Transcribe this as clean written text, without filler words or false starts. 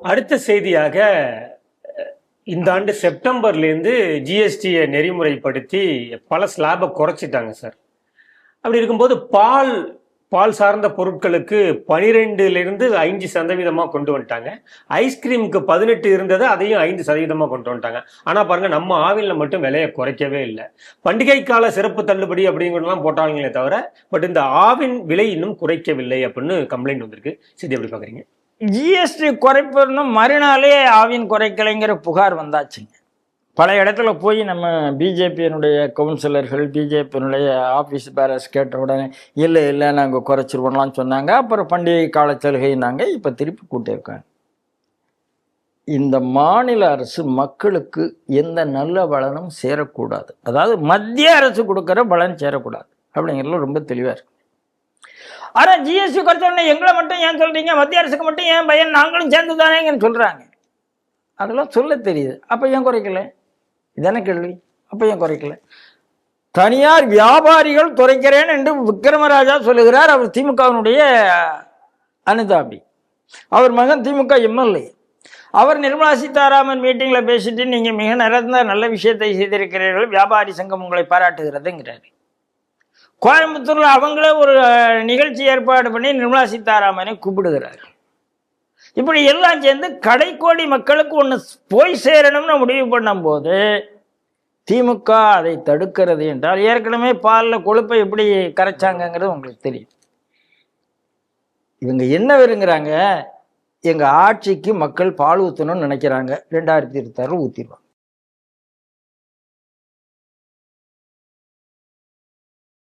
அடுத்த செய்தியாக இந்த ஆண்டு செப்டம்பர்லேருந்து ஜிஎஸ்டியை நெறிமுறைப்படுத்தி பல ஸ்லாபை குறைச்சிட்டாங்க சார். அப்படி இருக்கும்போது பால் சார்ந்த பொருட்களுக்கு 12லிருந்து 5% கொண்டு வந்துட்டாங்க. ஐஸ்கிரீமுக்கு 18 இருந்தது, அதையும் 5% கொண்டு வந்துட்டாங்க. ஆனால் பாருங்க, நம்ம ஆவினில் மட்டும் விலையை குறைக்கவே இல்லை. பண்டிகை கால சிறப்பு தள்ளுபடி அப்படிங்கிறதெல்லாம் போட்டாங்களே தவிர, பட் இந்த ஆவின் விலை இன்னும் குறைக்கவில்லை அப்படின்னு கம்ப்ளைண்ட் வந்திருக்கு. சரி, எப்படி பார்க்குறீங்க? ஜிஎஸ்டி குறைப்புன்னு மறுநாளே ஆவின் குறைக்கலைங்கிற புகார் வந்தாச்சுங்க. பல இடத்துல போய் நம்ம பிஜேபியினுடைய கவுன்சிலர்கள், பிஜேபியினுடைய ஆஃபீஸ் பேரஸ் கேட்ட உடனே இல்லை நாங்கள் குறைச்சிருவோம்லாம் சொன்னாங்க. அப்புறம் பண்டிகை கால சலுகைனாங்க. இப்போ திருப்பி கூட்டியிருக்காங்க. இந்த மாநில அரசு மக்களுக்கு எந்த நல்ல பலனும் சேரக்கூடாது, அதாவது மத்திய அரசு கொடுக்குற பலன் சேரக்கூடாது அப்படிங்கிறதுல ரொம்ப தெளிவாக இருக்கு. ஆனால் ஜிஎஸ்டி குறைச்சோடனே எங்களை மட்டும் ஏன் சொல்கிறீங்க, மத்திய அரசுக்கு மட்டும் ஏன் பயன், நாங்களும் சேர்ந்து தானேங்கன்னு சொல்கிறாங்க. அதெல்லாம் சொல்ல தெரியுது. அப்போ ஏன் குறைக்கல? இதான கேள்வி. அப்போ ஏன் குறைக்கல? தனியார் வியாபாரிகள் குறைக்கிறேன் என்று விக்ரமராஜா சொல்லுகிறார். அவர் திமுகவினுடைய அனுதாபி. அவர் மகன் திமுக எம்எல்ஏ. அவர் நிர்மலா சீதாராமன் மீட்டிங்கில் பேசிட்டு நீங்கள் மிக நல்ல விஷயத்தை செய்திருக்கிறீர்கள், வியாபாரி சங்கம் உங்களை பாராட்டுகிறதுங்கிறாரு. கோயம்புத்தூர்ல அவங்களே ஒரு நிகழ்ச்சி ஏற்பாடு பண்ணி நிர்மலா சீதாராமனை கூப்பிடுகிறார். இப்படி எல்லாம் சேர்ந்து கடைக்கோடி மக்களுக்கு ஒன்று போய் சேரணும்னு முடிவு பண்ணும்போது திமுக அதை தடுக்கிறது என்றால், ஏற்கனவே பாலில் கொழுப்பை எப்படி கரைச்சாங்கிறது உங்களுக்கு தெரியும். இவங்க என்ன விரும்புகிறாங்க, எங்கள் ஆட்சிக்கு மக்கள் பால் ஊற்றணும்னு நினைக்கிறாங்க. 2026 ஊற்றிடுவாங்க.